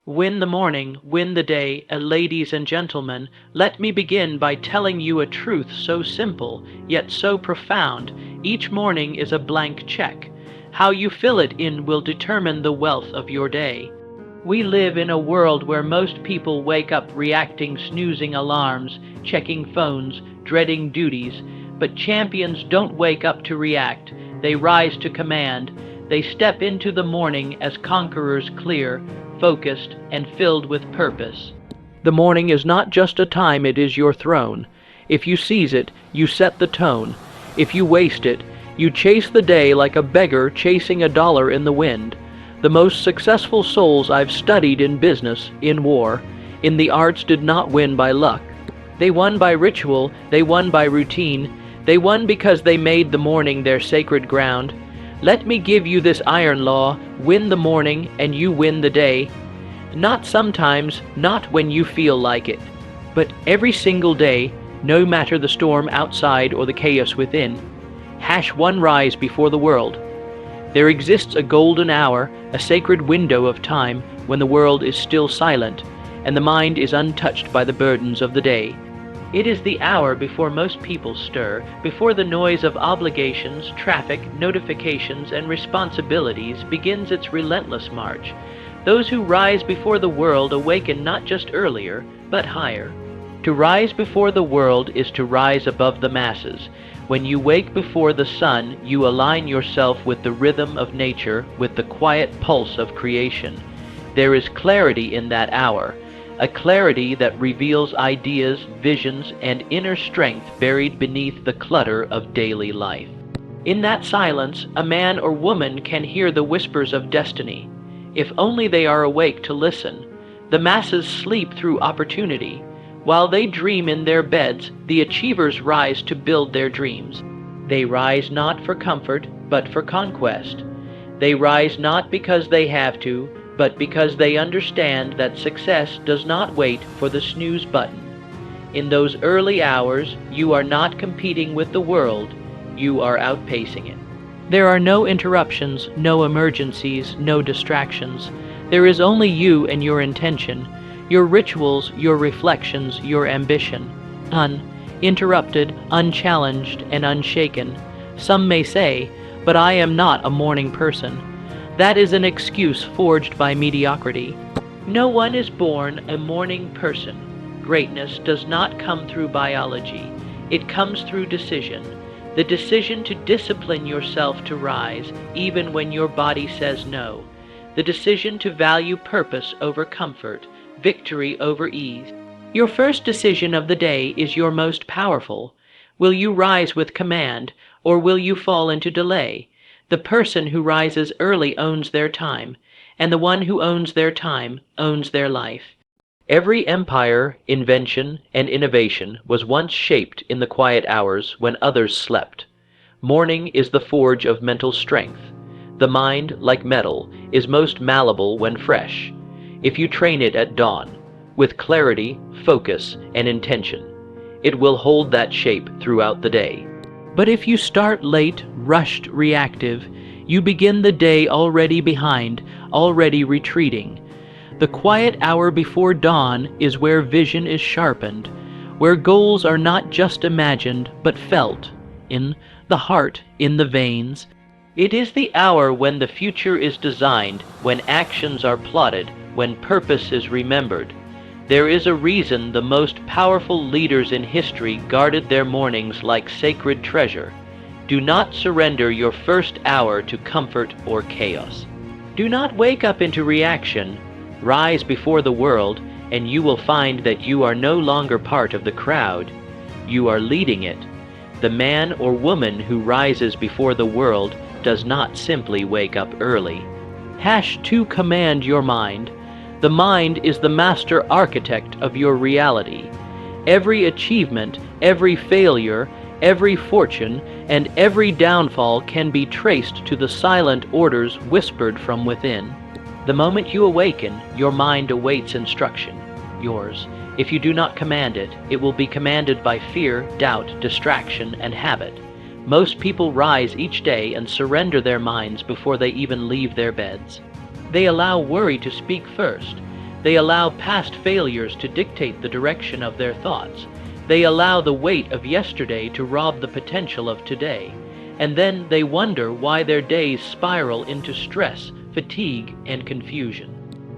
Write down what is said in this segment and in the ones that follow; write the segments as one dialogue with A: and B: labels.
A: Win the morning, win the day, ladies and gentlemen, let me begin by telling you a truth so simple, yet so profound. Each morning is a blank check. How you fill it in will determine the wealth of your day. We live in a world where most people wake up reacting, snoozing alarms, checking phones, dreading duties, but champions don't wake up to react. They rise to command. They step into the morning as conquerors, clear, focused, and filled with purpose. The morning is not just a time, it is your throne. If you seize it, you set the tone. If you waste it, you chase the day like a beggar chasing a dollar in the wind. The most successful souls I've studied in business, in war, in the arts did not win by luck. They won by ritual, they won by routine, they won because they made the morning their sacred ground. Let me give you this iron law: win the morning and you win the day. Not sometimes, not when you feel like it, but every single day, no matter the storm outside or the chaos within. #1 Rise before the world. There exists a golden hour, a sacred window of time when the world is still silent and the mind is untouched by the burdens of the day. It is the hour before most people stir, before the noise of obligations, traffic, notifications, and responsibilities begins its relentless march. Those who rise before the world awaken not just earlier, but higher. To rise before the world is to rise above the masses. When you wake before the sun, you align yourself with the rhythm of nature, with the quiet pulse of creation. There is clarity in that hour, a clarity that reveals ideas, visions, and inner strength buried beneath the clutter of daily life. In that silence, a man or woman can hear the whispers of destiny, if only they are awake to listen. The masses sleep through opportunity. While they dream in their beds, the achievers rise to build their dreams. They rise not for comfort, but for conquest. They rise not because they have to, but because they understand that success does not wait for the snooze button. In those early hours, you are not competing with the world, you are outpacing it. There are no interruptions, no emergencies, no distractions. There is only you and your intention, your rituals, your reflections, your ambition. Uninterrupted, unchallenged, and unshaken. Some may say, but I am not a morning person. That is an excuse forged by mediocrity. No one is born a morning person. Greatness does not come through biology. It comes through decision. The decision to discipline yourself to rise, even when your body says no. The decision to value purpose over comfort, victory over ease. Your first decision of the day is your most powerful. Will you rise with command, or will you fall into delay? The person who rises early owns their time, and the one who owns their time owns their life. Every empire, invention, and innovation was once shaped in the quiet hours when others slept. Morning is the forge of mental strength. The mind, like metal, is most malleable when fresh. If you train it at dawn, with clarity, focus, and intention, it will hold that shape throughout the day. But if you start late, rushed, reactive, you begin the day already behind, already retreating. The quiet hour before dawn is where vision is sharpened, where goals are not just imagined, but felt, in the heart, in the veins. It is the hour when the future is designed, when actions are plotted, when purpose is remembered. There is a reason the most powerful leaders in history guarded their mornings like sacred treasure. Do not surrender your first hour to comfort or chaos. Do not wake up into reaction. Rise before the world, and you will find that you are no longer part of the crowd. You are leading it. The man or woman who rises before the world does not simply wake up early. #2 Command your mind. The mind is the master architect of your reality. Every achievement, every failure, every fortune, and every downfall can be traced to the silent orders whispered from within. The moment you awaken, your mind awaits instruction, yours. If you do not command it, it will be commanded by fear, doubt, distraction, and habit. Most people rise each day and surrender their minds before they even leave their beds. They allow worry to speak first. They allow past failures to dictate the direction of their thoughts. They allow the weight of yesterday to rob the potential of today. And then they wonder why their days spiral into stress, fatigue, and confusion.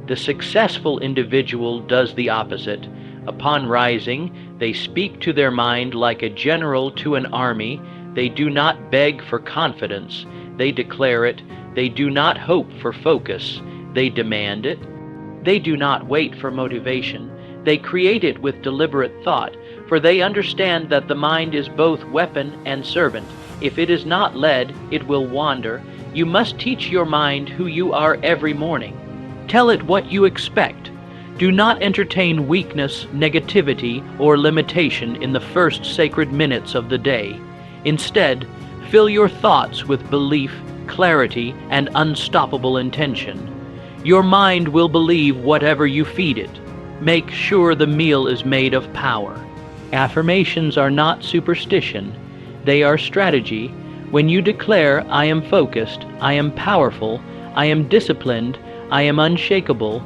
A: The successful individual does the opposite. Upon rising, they speak to their mind like a general to an army. They do not beg for confidence. They declare it. They do not hope for focus. They demand it. They do not wait for motivation. They create it with deliberate thought, for they understand that the mind is both weapon and servant. If it is not led, it will wander. You must teach your mind who you are every morning. Tell it what you expect. Do not entertain weakness, negativity, or limitation in the first sacred minutes of the day. Instead, fill your thoughts with belief, clarity, and unstoppable intention. Your mind will believe whatever you feed it. Make sure the meal is made of power. Affirmations are not superstition. They are strategy. When you declare, "I am focused, I am powerful, I am disciplined, I am unshakable,"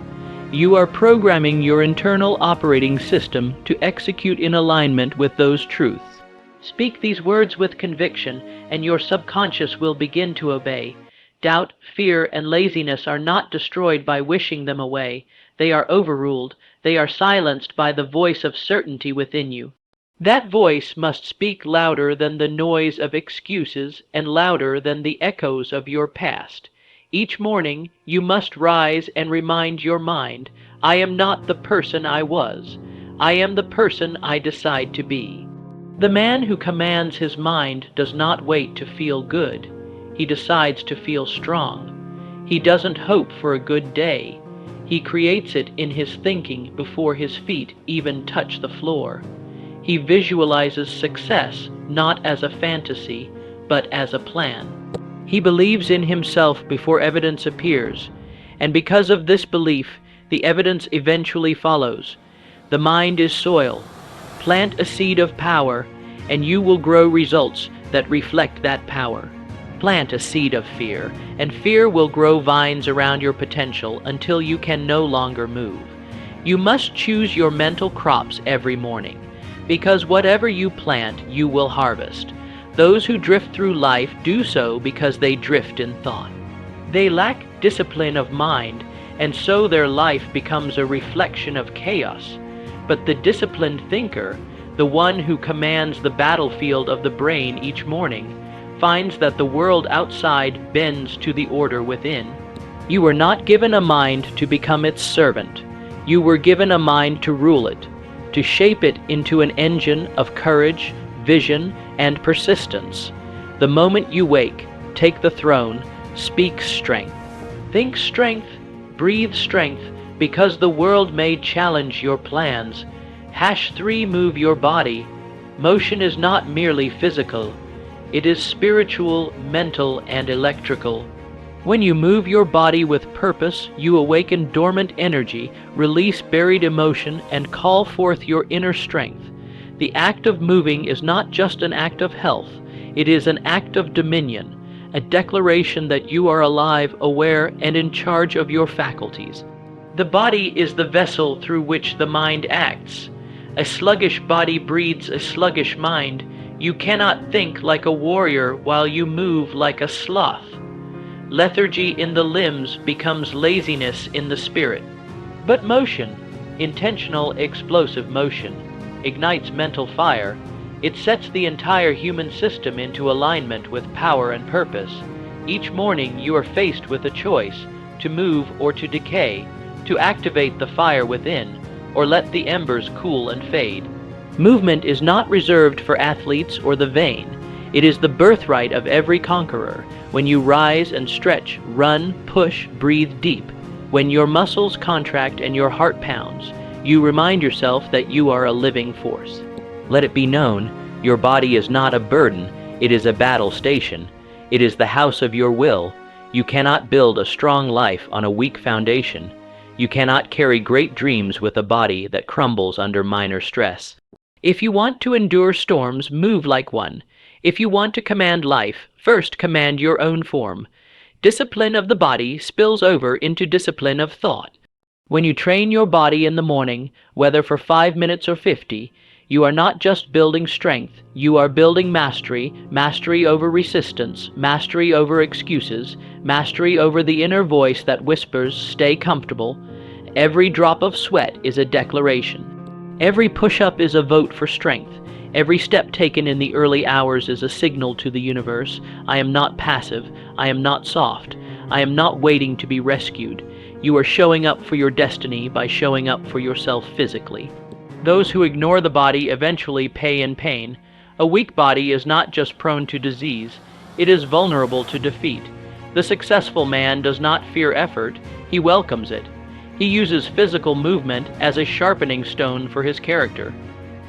A: you are programming your internal operating system to execute in alignment with those truths. Speak these words with conviction, and your subconscious will begin to obey. Doubt, fear, and laziness are not destroyed by wishing them away. They are overruled. They are silenced by the voice of certainty within you. That voice must speak louder than the noise of excuses and louder than the echoes of your past. Each morning, you must rise and remind your mind, "I am not the person I was. I am the person I decide to be." The man who commands his mind does not wait to feel good. He decides to feel strong. He doesn't hope for a good day. He creates it in his thinking before his feet even touch the floor. He visualizes success not as a fantasy, but as a plan. He believes in himself before evidence appears, and because of this belief, the evidence eventually follows. The mind is soil. Plant a seed of power, and you will grow results that reflect that power. Plant a seed of fear, and fear will grow vines around your potential until you can no longer move. You must choose your mental crops every morning, because whatever you plant, you will harvest. Those who drift through life do so because they drift in thought. They lack discipline of mind, and so their life becomes a reflection of chaos. But the disciplined thinker, the one who commands the battlefield of the brain each morning, finds that the world outside bends to the order within. You were not given a mind to become its servant. You were given a mind to rule it, to shape it into an engine of courage, vision, and persistence. The moment you wake, take the throne, speak strength. Think strength, breathe strength, because the world may challenge your plans. #3 Move your body. Motion is not merely physical. It is spiritual, mental, and electrical. When you move your body with purpose, you awaken dormant energy, release buried emotion, and call forth your inner strength. The act of moving is not just an act of health. It is an act of dominion, a declaration that you are alive, aware, and in charge of your faculties. The body is the vessel through which the mind acts. A sluggish body breeds a sluggish mind. You cannot think like a warrior while you move like a sloth. Lethargy in the limbs becomes laziness in the spirit. But motion, intentional explosive motion, ignites mental fire. It sets the entire human system into alignment with power and purpose. Each morning you are faced with a choice, to move or to decay, to activate the fire within, or let the embers cool and fade. Movement is not reserved for athletes or the vain. It is the birthright of every conqueror. When you rise and stretch, run, push, breathe deep. When your muscles contract and your heart pounds, you remind yourself that you are a living force. Let it be known, your body is not a burden. It is a battle station. It is the house of your will. You cannot build a strong life on a weak foundation. You cannot carry great dreams with a body that crumbles under minor stress. If you want to endure storms, move like one. If you want to command life, first command your own form. Discipline of the body spills over into discipline of thought. When you train your body in the morning, whether for 5 minutes or 50, you are not just building strength, you are building mastery, mastery over resistance, mastery over excuses, mastery over the inner voice that whispers, "Stay comfortable." Every drop of sweat is a declaration. Every push-up is a vote for strength. Every step taken in the early hours is a signal to the universe. I am not passive. I am not soft. I am not waiting to be rescued. You are showing up for your destiny by showing up for yourself physically. Those who ignore the body eventually pay in pain. A weak body is not just prone to disease, it is vulnerable to defeat. The successful man does not fear effort, he welcomes it. He uses physical movement as a sharpening stone for his character.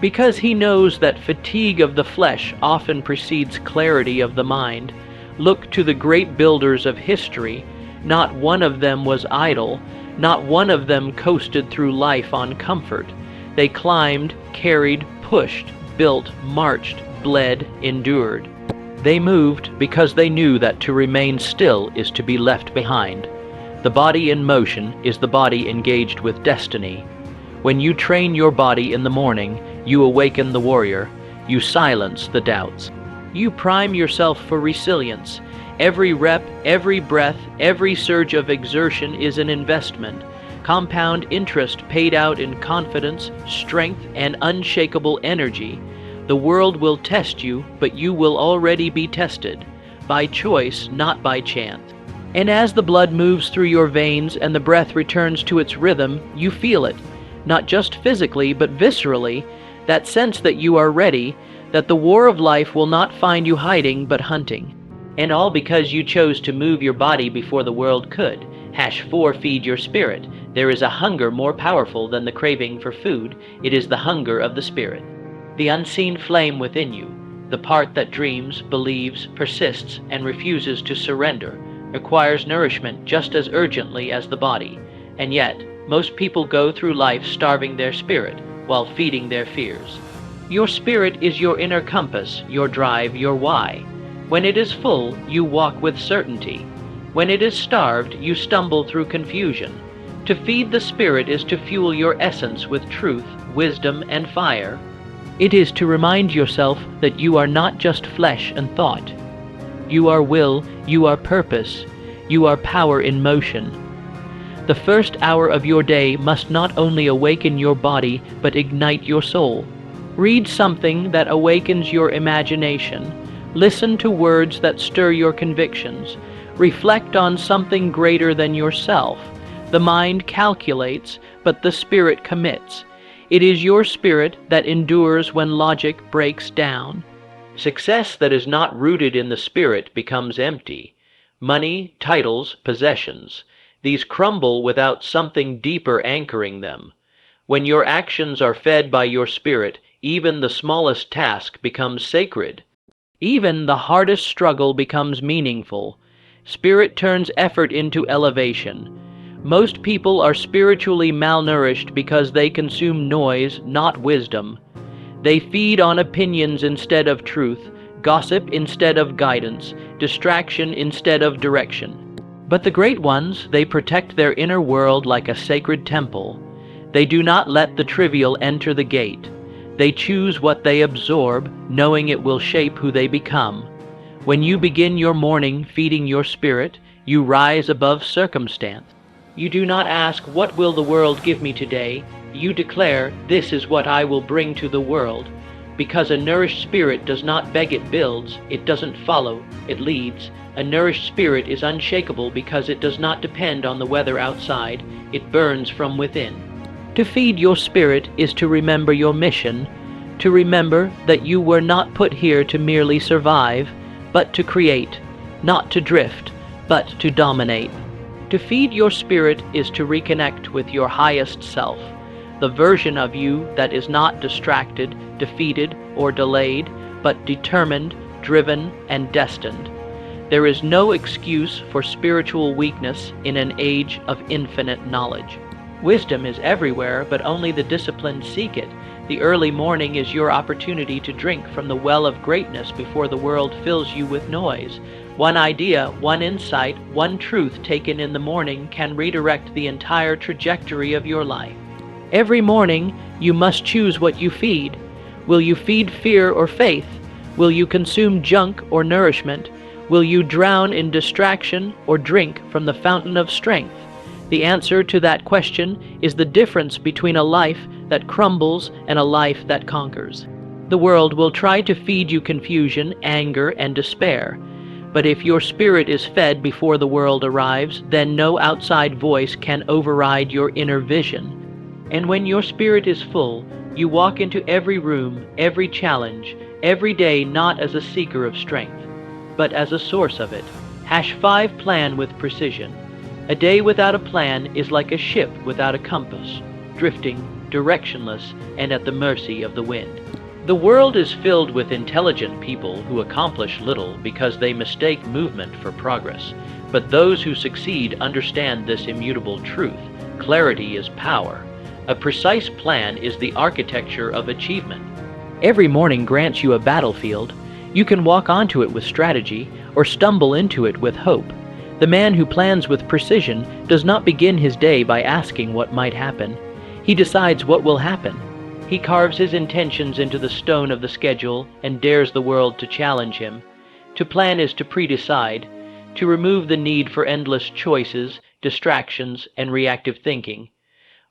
A: Because he knows that fatigue of the flesh often precedes clarity of the mind, look to the great builders of history. Not one of them was idle, not one of them coasted through life on comfort. They climbed, carried, pushed, built, marched, bled, endured. They moved because they knew that to remain still is to be left behind. The body in motion is the body engaged with destiny. When you train your body in the morning, you awaken the warrior, you silence the doubts. You prime yourself for resilience. Every rep, every breath, every surge of exertion is an investment. Compound interest paid out in confidence, strength, and unshakable energy. The world will test you, but you will already be tested. By choice, not by chance. And as the blood moves through your veins and the breath returns to its rhythm, you feel it. Not just physically, but viscerally. That sense that you are ready, that the war of life will not find you hiding, but hunting. And all because you chose to move your body before the world could. #4 Feed your spirit. There is a hunger more powerful than the craving for food. It is the hunger of the spirit. The unseen flame within you, the part that dreams, believes, persists, and refuses to surrender, requires nourishment just as urgently as the body. And yet, most people go through life starving their spirit while feeding their fears. Your spirit is your inner compass, your drive, your why. When it is full, you walk with certainty. When it is starved, you stumble through confusion. To feed the spirit is to fuel your essence with truth, wisdom, and fire. It is to remind yourself that you are not just flesh and thought. You are will, you are purpose, you are power in motion. The first hour of your day must not only awaken your body, but ignite your soul. Read something that awakens your imagination. Listen to words that stir your convictions. Reflect on something greater than yourself. The mind calculates, but the spirit commits. It is your spirit that endures when logic breaks down. Success that is not rooted in the spirit becomes empty. Money, titles, possessions, these crumble without something deeper anchoring them. When your actions are fed by your spirit, even the smallest task becomes sacred. Even the hardest struggle becomes meaningful. Spirit turns effort into elevation. Most people are spiritually malnourished because they consume noise, not wisdom. They feed on opinions instead of truth, gossip instead of guidance, distraction instead of direction. But the great ones, they protect their inner world like a sacred temple. They do not let the trivial enter the gate. They choose what they absorb, knowing it will shape who they become. When you begin your morning feeding your spirit, you rise above circumstance. You do not ask, "What will the world give me today?" You declare, "This is what I will bring to the world." Because a nourished spirit does not beg, it builds. It doesn't follow, it leads. A nourished spirit is unshakable because it does not depend on the weather outside. It burns from within. To feed your spirit is to remember your mission, to remember that you were not put here to merely survive, but to create, not to drift, but to dominate. To feed your spirit is to reconnect with your highest self, the version of you that is not distracted, defeated, or delayed, but determined, driven, and destined. There is no excuse for spiritual weakness in an age of infinite knowledge. Wisdom is everywhere, but only the disciplined seek it. The early morning is your opportunity to drink from the well of greatness before the world fills you with noise. One idea, one insight, one truth taken in the morning can redirect the entire trajectory of your life. Every morning, you must choose what you feed. Will you feed fear or faith? Will you consume junk or nourishment? Will you drown in distraction or drink from the fountain of strength? The answer to that question is the difference between a life that crumbles and a life that conquers. The world will try to feed you confusion, anger, and despair. But if your spirit is fed before the world arrives, then no outside voice can override your inner vision. And when your spirit is full, you walk into every room, every challenge, every day not as a seeker of strength, but as a source of it. #5 Plan with precision. A day without a plan is like a ship without a compass, drifting, directionless, and at the mercy of the wind. The world is filled with intelligent people who accomplish little because they mistake movement for progress. But those who succeed understand this immutable truth. Clarity is power. A precise plan is the architecture of achievement. Every morning grants you a battlefield. You can walk onto it with strategy or stumble into it with hope. The man who plans with precision does not begin his day by asking what might happen. He decides what will happen. He carves his intentions into the stone of the schedule and dares the world to challenge him. To plan is to predecide, to remove the need for endless choices, distractions, and reactive thinking.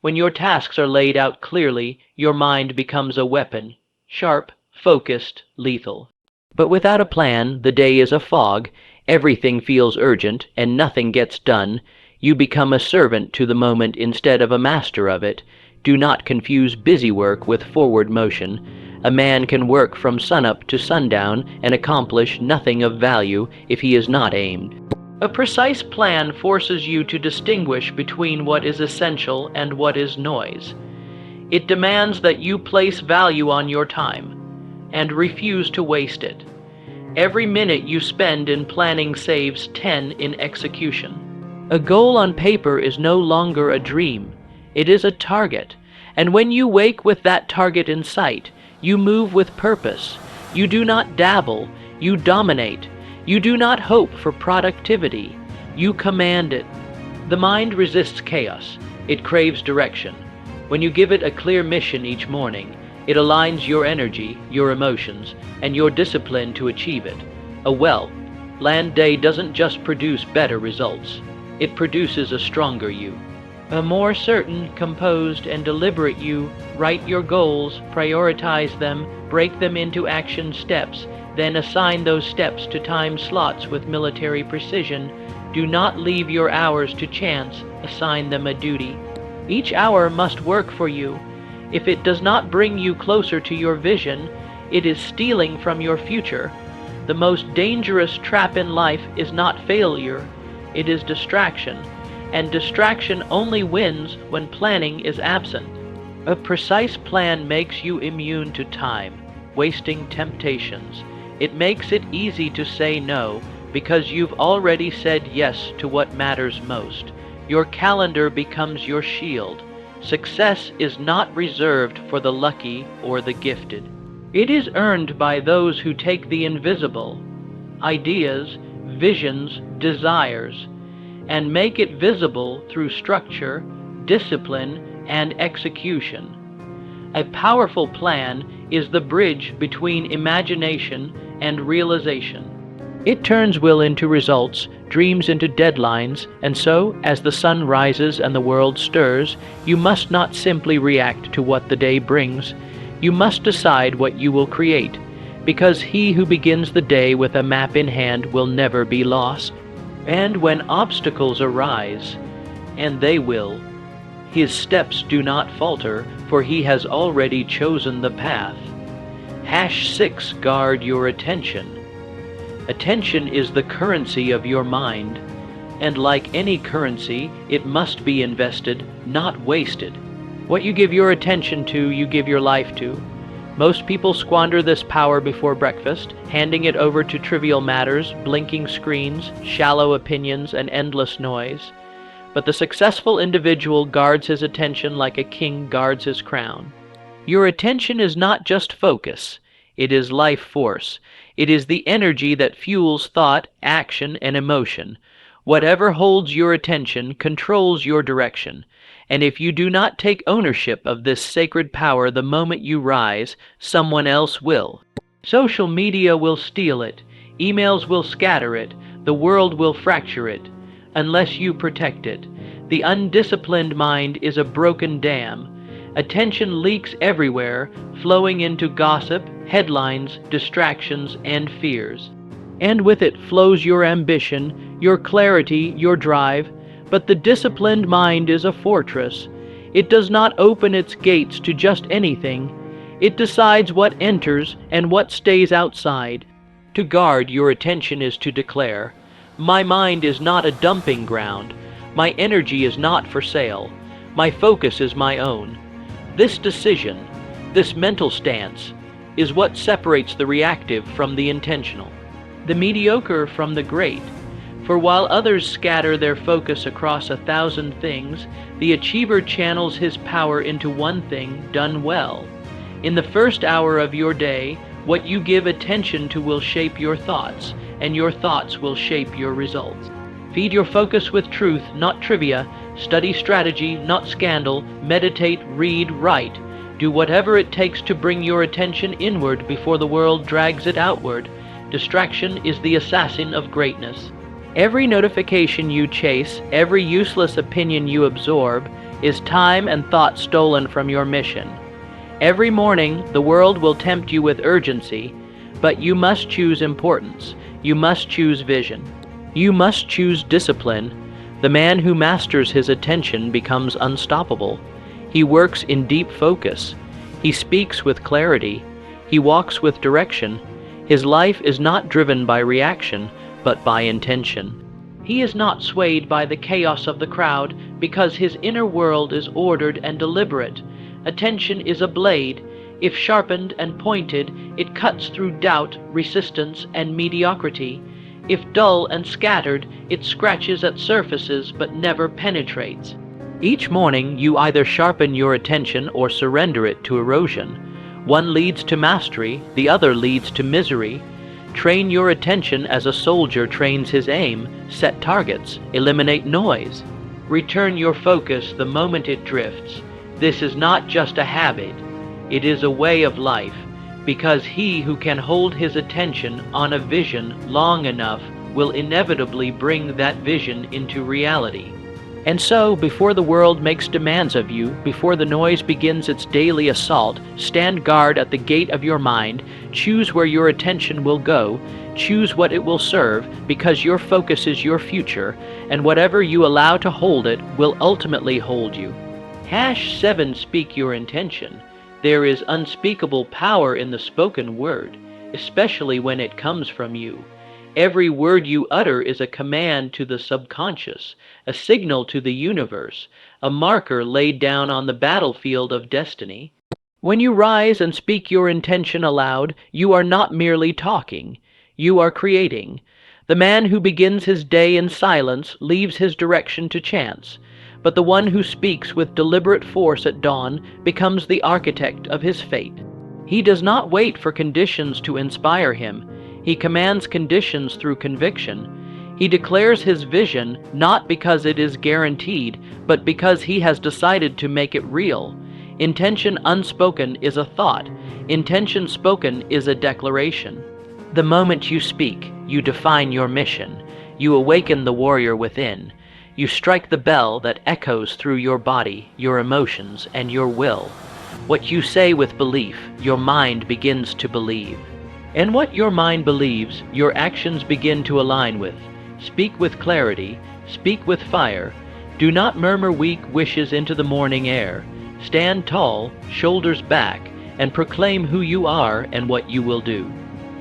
A: When your tasks are laid out clearly, your mind becomes a weapon, sharp, focused, lethal. But without a plan, the day is a fog. Everything feels urgent, and nothing gets done. You become a servant to the moment instead of a master of it. Do not confuse busy work with forward motion. A man can work from sunup to sundown and accomplish nothing of value if he is not aimed. A precise plan forces you to distinguish between what is essential and what is noise. It demands that you place value on your time and refuse to waste it. Every minute you spend in planning saves 10 in execution. A goal on paper is no longer a dream. It is a target. And when you wake with that target in sight, you move with purpose. You do not dabble. You dominate. You do not hope for productivity. You command it. The mind resists chaos. It craves direction. When you give it a clear mission each morning, it aligns your energy, your emotions, and your discipline to achieve it. A well-planned day doesn't just produce better results. It produces a stronger you. A more certain, composed, and deliberate you. Write your goals, prioritize them, break them into action steps, then assign those steps to time slots with military precision. Do not leave your hours to chance, assign them a duty. Each hour must work for you. If it does not bring you closer to your vision, it is stealing from your future. The most dangerous trap in life is not failure, it is distraction. And distraction only wins when planning is absent. A precise plan makes you immune to time, wasting temptations. It makes it easy to say no because you've already said yes to what matters most. Your calendar becomes your shield. Success is not reserved for the lucky or the gifted. It is earned by those who take the invisible, ideas, visions, desires, and make it visible through structure, discipline, and execution. A powerful plan is the bridge between imagination and realization. It turns will into results, dreams into deadlines, and so, as the sun rises and the world stirs, you must not simply react to what the day brings. You must decide what you will create, because he who begins the day with a map in hand will never be lost. And when obstacles arise, and they will, his steps do not falter, for he has already chosen the path. #6 Guard your attention. Attention is the currency of your mind, and like any currency, it must be invested, not wasted. What you give your attention to, you give your life to. Most people squander this power before breakfast, handing it over to trivial matters, blinking screens, shallow opinions, and endless noise. but the successful individual guards his attention like a king guards his crown. Your attention is not just focus, it is life force. It is the energy that fuels thought, action, and emotion. Whatever holds your attention controls your direction, and if you do not take ownership of this sacred power the moment you rise, someone else will. Social media will steal it, emails will scatter it, the world will fracture it, unless you protect it. The undisciplined mind is a broken dam. Attention leaks everywhere, flowing into gossip, headlines, distractions, and fears. And with it flows your ambition, your clarity, your drive. But the disciplined mind is a fortress. It does not open its gates to just anything. It decides what enters and what stays outside. To guard your attention is to declare, "My mind is not a dumping ground. My energy is not for sale. My focus is my own." This decision, this mental stance, is what separates the reactive from the intentional, the mediocre from the great. For while others scatter their focus across 1,000 things, the achiever channels his power into one thing done well. In the first hour of your day, what you give attention to will shape your thoughts, and your thoughts will shape your results. Feed your focus with truth, not trivia. Study strategy, not scandal. Meditate, read, write. Do whatever it takes to bring your attention inward before the world drags it outward. Distraction is the assassin of greatness. Every notification you chase, every useless opinion you absorb, is time and thought stolen from your mission. Every morning, the world will tempt you with urgency, but you must choose importance. You must choose vision. You must choose discipline. The man who masters his attention becomes unstoppable. He works in deep focus. He speaks with clarity. He walks with direction. His life is not driven by reaction, but by intention. He is not swayed by the chaos of the crowd because his inner world is ordered and deliberate. Attention is a blade. If sharpened and pointed, it cuts through doubt, resistance, and mediocrity. If dull and scattered, it scratches at surfaces but never penetrates. Each morning, you either sharpen your attention or surrender it to erosion. One leads to mastery, the other leads to misery. Train your attention as a soldier trains his aim. Set targets, eliminate noise. Return your focus the moment it drifts. This is not just a habit, it is a way of life. Because he who can hold his attention on a vision long enough will inevitably bring that vision into reality. And so, before the world makes demands of you, before the noise begins its daily assault, stand guard at the gate of your mind, choose where your attention will go, choose what it will serve, because your focus is your future, and whatever you allow to hold it will ultimately hold you. #7 Speak your intention. There is unspeakable power in the spoken word, especially when it comes from you. Every word you utter is a command to the subconscious, a signal to the universe, a marker laid down on the battlefield of destiny. When you rise and speak your intention aloud, you are not merely talking, you are creating. The man who begins his day in silence leaves his direction to chance. But the one who speaks with deliberate force at dawn becomes the architect of his fate. He does not wait for conditions to inspire him. He commands conditions through conviction. He declares his vision not because it is guaranteed, but because he has decided to make it real. Intention unspoken is a thought. Intention spoken is a declaration. The moment you speak, you define your mission. You awaken the warrior within. You strike the bell that echoes through your body, your emotions, and your will. What you say with belief, your mind begins to believe. And what your mind believes, your actions begin to align with. Speak with clarity, speak with fire. Do not murmur weak wishes into the morning air. Stand tall, shoulders back, and proclaim who you are and what you will do.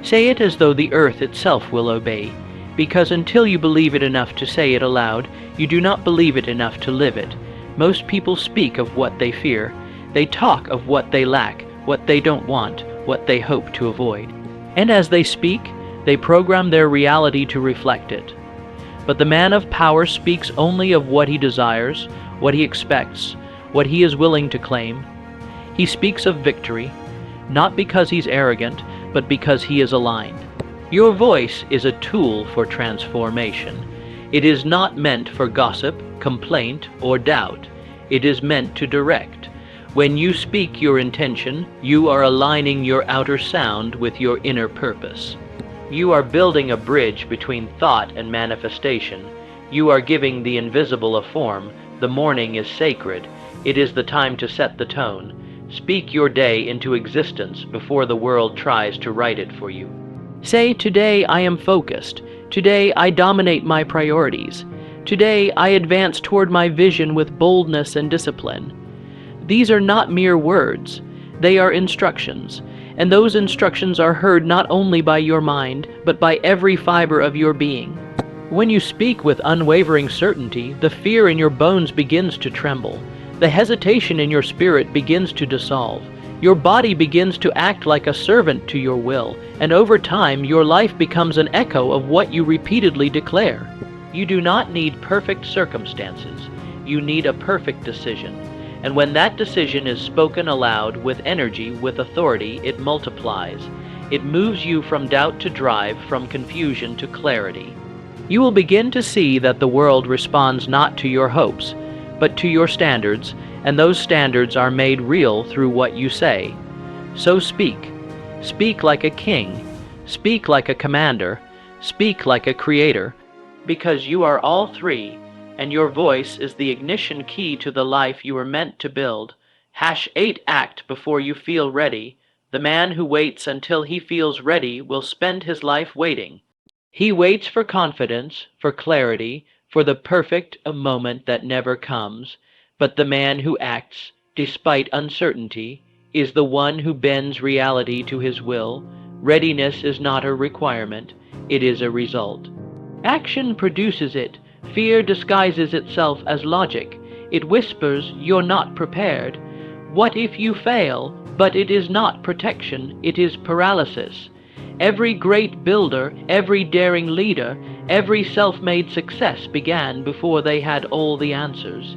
A: Say it as though the earth itself will obey. Because until you believe it enough to say it aloud, you do not believe it enough to live it. Most people speak of what they fear. They talk of what they lack, what they don't want, what they hope to avoid. And as they speak, they program their reality to reflect it. But the man of power speaks only of what he desires, what he expects, what he is willing to claim. He speaks of victory, not because he's arrogant, but because he is aligned. Your voice is a tool for transformation. It is not meant for gossip, complaint, or doubt. It is meant to direct. When you speak your intention, you are aligning your outer sound with your inner purpose. You are building a bridge between thought and manifestation. You are giving the invisible a form. The morning is sacred. It is the time to set the tone. Speak your day into existence before the world tries to write it for you. Say, today I am focused. Today I dominate my priorities. Today I advance toward my vision with boldness and discipline. These are not mere words. They are instructions. And those instructions are heard not only by your mind, but by every fiber of your being. When you speak with unwavering certainty, the fear in your bones begins to tremble. The hesitation in your spirit begins to dissolve. Your body begins to act like a servant to your will, and over time your life becomes an echo of what you repeatedly declare. You do not need perfect circumstances. You need a perfect decision. And when that decision is spoken aloud with energy, with authority, it multiplies. It moves you from doubt to drive, from confusion to clarity. You will begin to see that the world responds not to your hopes, but to your standards, and those standards are made real through what you say. So speak. Speak like a king. Speak like a commander. Speak like a creator. Because you are all three, and your voice is the ignition key to the life you were meant to build. #8 Act before you feel ready. The man who waits until he feels ready will spend his life waiting. He waits for confidence, for clarity, for the perfect moment that never comes. But the man who acts, despite uncertainty, is the one who bends reality to his will. Readiness is not a requirement, it is a result. Action produces it. Fear disguises itself as logic. It whispers, "You're not prepared." What if you fail? But it is not protection, it is paralysis. Every great builder, every daring leader, every self-made success began before they had all the answers.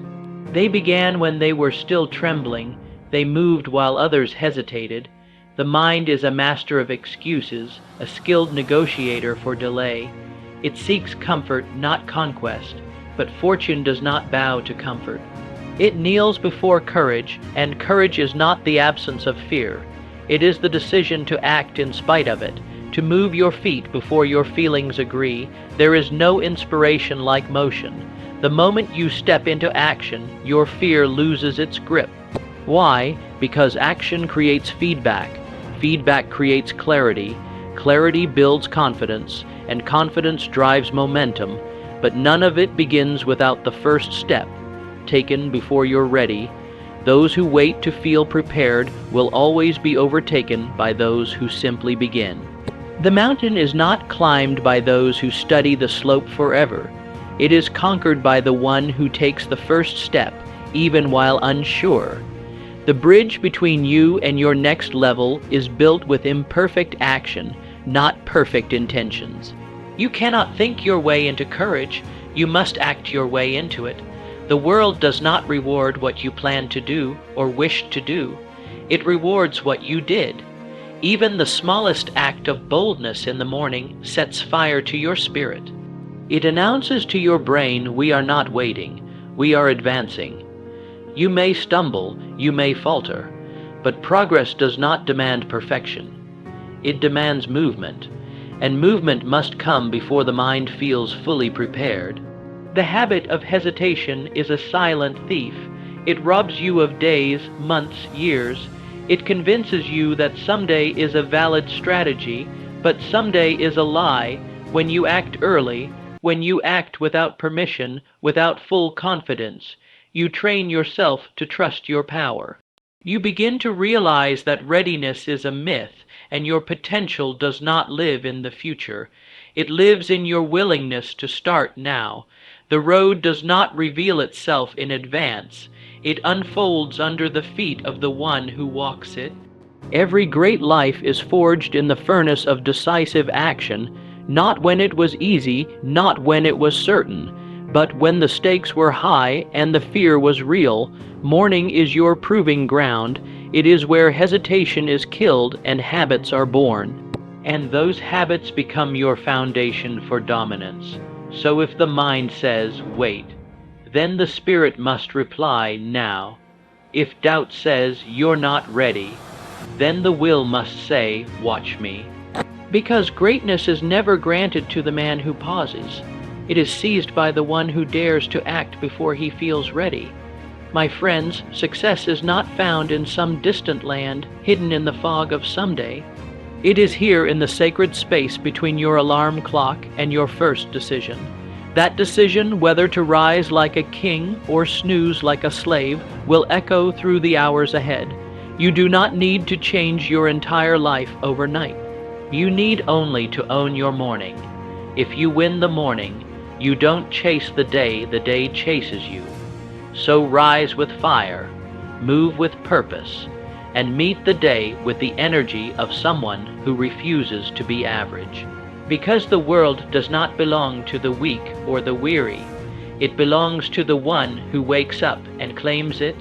A: They began when they were still trembling. They moved while others hesitated. The mind is a master of excuses, a skilled negotiator for delay. It seeks comfort, not conquest, but fortune does not bow to comfort. It kneels before courage, and courage is not the absence of fear. It is the decision to act in spite of it, to move your feet before your feelings agree. There is no inspiration like motion. The moment you step into action, your fear loses its grip. Why? Because action creates feedback. Feedback creates clarity. Clarity builds confidence, and confidence drives momentum, but none of it begins without the first step, taken before you're ready. Those who wait to feel prepared will always be overtaken by those who simply begin. The mountain is not climbed by those who study the slope forever. It is conquered by the one who takes the first step, even while unsure. The bridge between you and your next level is built with imperfect action, not perfect intentions. You cannot think your way into courage. You must act your way into it. The world does not reward what you plan to do or wish to do. It rewards what you did. Even the smallest act of boldness in the morning sets fire to your spirit. It announces to your brain, we are not waiting, we are advancing. You may stumble, you may falter, but progress does not demand perfection. It demands movement. And movement must come before the mind feels fully prepared. The habit of hesitation is a silent thief. It robs you of days, months, years. It convinces you that someday is a valid strategy, but someday is a lie. When you act early, when you act without permission, without full confidence, you train yourself to trust your power. You begin to realize that readiness is a myth, and your potential does not live in the future. It lives in your willingness to start now. The road does not reveal itself in advance. It unfolds under the feet of the one who walks it. Every great life is forged in the furnace of decisive action, Not when it was easy, not when it was certain, but when the stakes were high and the fear was real. Morning is your proving ground. It is where hesitation is killed and habits are born. And those habits become your foundation for dominance. So if the mind says, wait, then the spirit must reply, now. If doubt says, you're not ready, then the will must say, watch me. Because greatness is never granted to the man who pauses. It is seized by the one who dares to act before he feels ready. My friends, success is not found in some distant land, hidden in the fog of someday. It is here in the sacred space between your alarm clock and your first decision. That decision, whether to rise like a king or snooze like a slave, will echo through the hours ahead. You do not need to change your entire life overnight. You need only to own your morning. If you win the morning, you don't chase the day chases you. So rise with fire, move with purpose, and meet the day with the energy of someone who refuses to be average. Because the world does not belong to the weak or the weary. It belongs to the one who wakes up and claims it